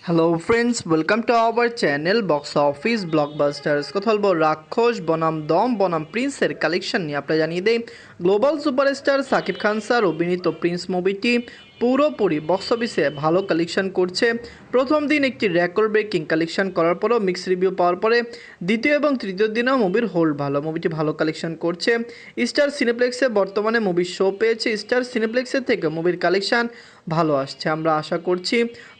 Hello friends, welcome to our channel box office blockbusters. কথা বলবো রাক্ষস বনাম দম বনাম প্রিন্সের কালেকশন নিয়ে। আপনারা জানিয়ে দেই, global superstar Shakib Khan sir অভিনীত প্রিন্স মুভিটি পুরোপুরি বক্স অফিসে ভালো কালেকশন করছে। প্রথম দিন একটি রেকর্ড ব্রেকিং কালেকশন করার পরও মিক্স রিভিউ পাওয়ার পরে দ্বিতীয় এবং তৃতীয় দিনেও মুভির হোল্ড ভালো, মুভিটি ভালো কালেকশন করছে। স্টার সিনেপ্লেক্সে বর্তমানে মুভির শো পেয়েছে। স্টার সিনেপ্লেক্সের থেকে মুভির কালেকশন ভালো আসছে। আমরা আশা করছি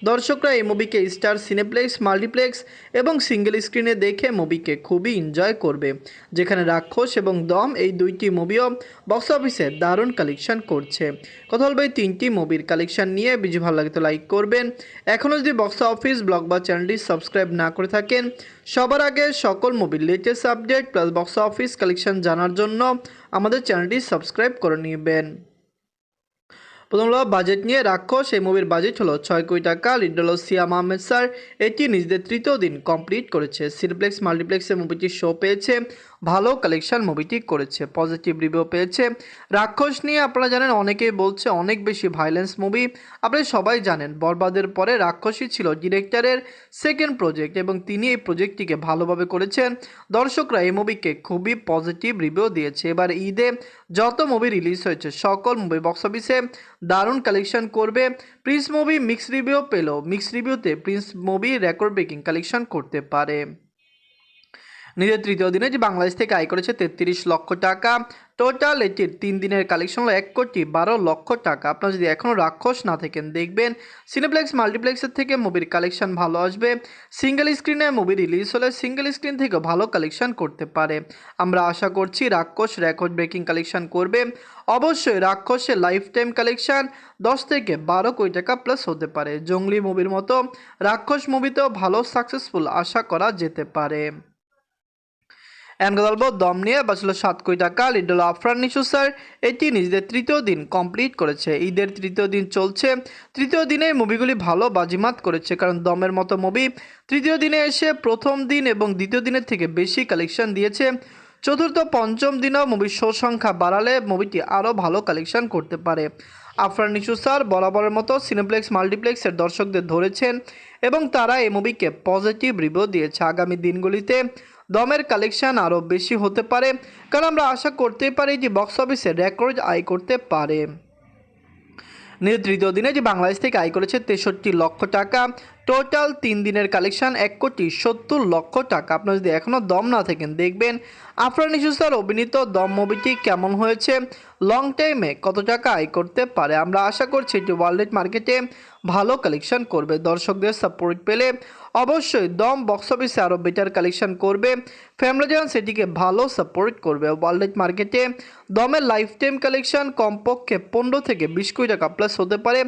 দর্শকরা এই মুভিকে স্টার সিনেপ্লেক্স, মাল্টিপ্লেক্স এবং সিঙ্গেল স্ক্রিনে দেখে মুভিকে খুবই এনজয় করবে, যেখানে রাক্ষস এবং দম এই দুইটি মুভিও বক্স অফিসে দারুণ কালেকশন করছে। কথা বলবো এই তিনটি মুভির কালেকশন নিয়ে। ভিডিও ভালো লাগে তো লাইক করবেন। এখনও যদি বক্স অফিস ব্লগ বা চ্যানেলটি সাবস্ক্রাইব না করে থাকেন, সবার আগে সকল মুভির latest update plus box office collection জানার জন্য আমাদের চ্যানেলটি সাবস্ক্রাইব করে নেবেন। প্রথম হলো বাজেট নিয়ে। রাক্ষস এই মুভির বাজেট হলো 6 কোটি টাকা। লিড হলো সিয়াম আহমেদ স্যার। এটি নিজেদের তৃতীয় দিন কমপ্লিট করেছে। সিনেপ্লেক্স, মাল্টিপ্লেক্সে মুভিটি শো পেয়েছে, ভালো কালেকশন মুভিটি করেছে, পজিটিভ রিভিউ পেয়েছে। রাক্ষস নিয়ে আপনারা জানেন, অনেকেই বলছে অনেক বেশি ভায়োলেন্স মুভি। আপনারা সবাই জানেন বরবাদের পরে রাক্ষসই ছিল ডিরেক্টরের সেকেন্ড প্রজেক্ট এবং তিনি এই প্রজেক্টটিকে ভালোভাবে করেছেন। দর্শকরা এই মুভিকে খুবই পজিটিভ রিভিউ দিয়েছে। এবার ঈদে যত মুভি রিলিজ হয়েছে সকল মুভি বক্স অফিসে দারুণ কালেকশন করবে। প্রিন্স মুভি মিক্স রিভিউ পেল, মিক্স রিভিউতে Prince movie record breaking collection করতে পারে। নিজের তৃতীয় দিনে যে বাংলাদেশ থেকে আয় করেছে 33 লক্ষ টাকা। টোটাল এটির 3 দিনের কালেকশন হলো 1,12,00,000 টাকা। আপনারা যদি এখনও রাক্ষস না থাকেন, দেখবেন সিনেপ্লেক্স, মাল্টিপ্লেক্সের থেকে মুভির কালেকশন ভালো আসবে। সিঙ্গেল স্ক্রিনে মুভি রিলিজ হলে সিঙ্গেল স্ক্রিন থেকেও ভালো কালেকশন করতে পারে। আমরা আশা করছি রাক্ষস রেকর্ড ব্রেকিং কালেকশন করবে। অবশ্যই রাক্ষসের লাইফ টাইম কালেকশন 10 থেকে 12 কোটি টাকা প্লাস হতে পারে। জঙ্গলি মুভির মতো রাক্ষস মুভিতেও ভালো সাকসেসফুল আশা করা যেতে পারে। গল্প দম নিয়ে বাঁচল 7 কোটি টাকা। লিড হল আফরান নিশো স্যার। এটি নিজেদের তৃতীয় দিন কমপ্লিট করেছে। ঈদের তৃতীয় দিন চলছে। তৃতীয় দিনে মুভিগুলি ভালো বাজিমাত করেছে, কারণ দমের মতো মুভি তৃতীয় দিনে এসে প্রথম দিন এবং দ্বিতীয় দিনের থেকে বেশি কালেকশন দিয়েছে। চতুর্থ পঞ্চম দিনেও মুভির শো সংখ্যা বাড়ালে মুভিটি আরও ভালো কালেকশন করতে পারে। আফরান নিশো স্যার বরাবরের মতো সিনেপ্লেক্স, মাল্টিপ্লেক্সের দর্শকদের ধরেছেন এবং তারা এই মুভিকে পজিটিভ রিভিউ দিয়েছে। আগামী দিনগুলিতে দমের কালেকশন আরও বেশি হতে পারে, কারণ আমরা আশা করতে পারি যে বক্স অফিসে রেকর্ড আয় করতে পারে। নিজের তৃতীয় দিনে যে বাংলাদেশ থেকে আয় করেছে 63 লক্ষ টাকা। টোটাল 3 দিনের কালেকশন 1,70,00,000 টাকা। আপনারা যদি এখনও দম না থাকেন, দেখবেন আফরান নিশো স্যার অভিনীত দম মুভিটি কেমন হয়েছে, লং টাইমে কত টাকা আয় করতে পারে। আমরা আশা করছি এটি ওয়ার্ল্ড মার্কেটে ভালো কালেকশন করবে। দর্শকদের সাপোর্ট পেলে অবশ্যই দম বক্স অফিসে আরও বেটার কালেকশন করবে। ফ্যামিলি যেমন সেটিকে ভালো সাপোর্ট করবে। ওয়ার্ল্ড মার্কেটে দমের লাইফ টাইম কালেকশন কমপক্ষে 15 থেকে 20 কোটি টাকা প্লাস হতে পারে।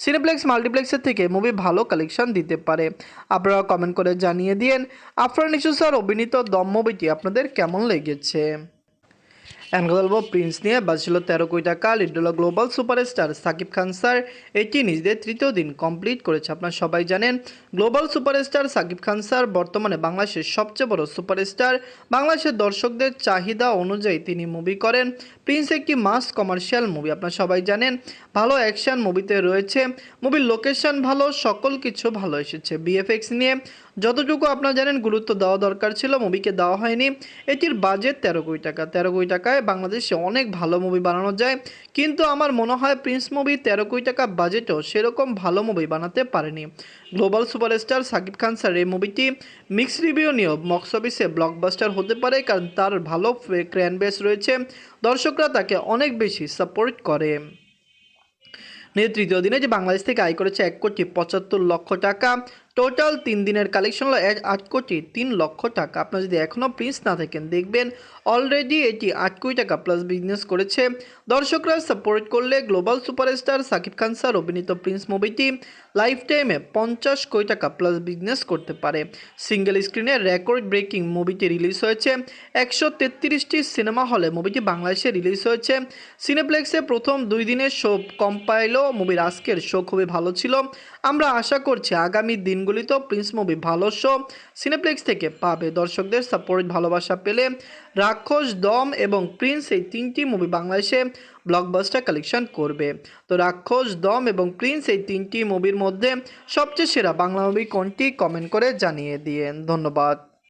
সিনেপ্লেক্স, মাল্টিপ্লেক্সের থেকে মুভি ভালো কালেকশন দিতে পারে। আপনারা কমেন্ট করে জানিয়ে দিন আফরান নিশো স্যার অভিনীত দম মুভিটি আপনাদের কেমন লেগেছে। গল্প প্রিন্স নিয়ে বাজছিল 13 কোটি টাকা। লিড হল global superstar Shakib Khan sir. এটি নিজেদের তৃতীয় দিন কমপ্লিট করেছে। আপনারা সবাই জানেন global superstar Shakib Khan sir বর্তমানে বাংলাদেশের সবচেয়ে বড় সুপারস্টার। বাংলাদেশের দর্শকদের চাহিদা অনুযায়ী তিনি মুভি করেন। প্রিন্স একটি মাস কমার্শিয়াল মুভি। আপনারা সবাই জানেন ভালো অ্যাকশন মুভিতে রয়েছে। মুভির লোকেশন ভালো, সকল কিছু ভালো এসেছে। বিএফএক্স নিয়ে যতটুকু আপনারা জানেন গুরুত্ব দেওয়া দরকার ছিল, মুভিকে দেওয়া হয়নি। এটির বাজেট 13 কোটি টাকা। 13 কোটি টাকায় বাংলাদেশে অনেক ভালো মুভি বানানো যায়, কিন্তু আমার মনে হয় প্রিন্স মুভি 13 কোটি টাকা বাজেটেও সেরকম ভালো মুভি বানাতে পারেনি। Global superstar Shakib Khan sir এই মুভিটি মিক্স রিভিউ নিয়েও বক্স অফিসে ব্লকবাস্টার হতে পারে, কারণ তার ভালো ক্র্যান বেস রয়েছে। দর্শকরা তাকে অনেক বেশি সাপোর্ট করে। নিজের তৃতীয় দিনে যে বাংলাদেশ থেকে আয় করেছে 1,75,00,000 টাকা। টোটাল 3 দিনের কালেকশন হলো 8,03,00,000 টাকা। আপনারা যদি এখনও প্রিন্স না থাকেন, দেখবেন অলরেডি এটি 8 কোটি টাকা প্লাস বিজনেস করেছে। দর্শকরা সাপোর্ট করলে global superstar Shakib Khan sir অভিনীত প্রিন্স মুভিটি লাইফ টাইমে 50 কোটি টাকা প্লাস বিজনেস করতে পারে। সিঙ্গেল স্ক্রিনে রেকর্ড ব্রেকিং মুভিটি রিলিজ হয়েছে। 133টি সিনেমা হলে মুভিটি বাংলাদেশে রিলিজ হয়েছে। সিনেপ্লেক্সে প্রথম 2 দিনের শো কম পাইলেও মুভির আজকের শো খুবই ভালো ছিল। আমরা আশা করছি আগামী দিনগুলিতেও প্রিন্স মুভি ভালো শো সিনেপ্লেক্স থেকে পাবে। দর্শকদের সাপোর্ট ভালোবাসা পেলে রাক্ষস, দম এবং প্রিন্স এই তিনটি মুভি বাংলাদেশে ব্লকবাস্টার কালেকশন করবে। তো রাক্ষস, দম এবং প্রিন্স এই তিনটি মুভির মধ্যে সবচেয়ে সেরা বাংলা মুভি কোনটি কমেন্ট করে জানিয়ে দিয়েন। ধন্যবাদ।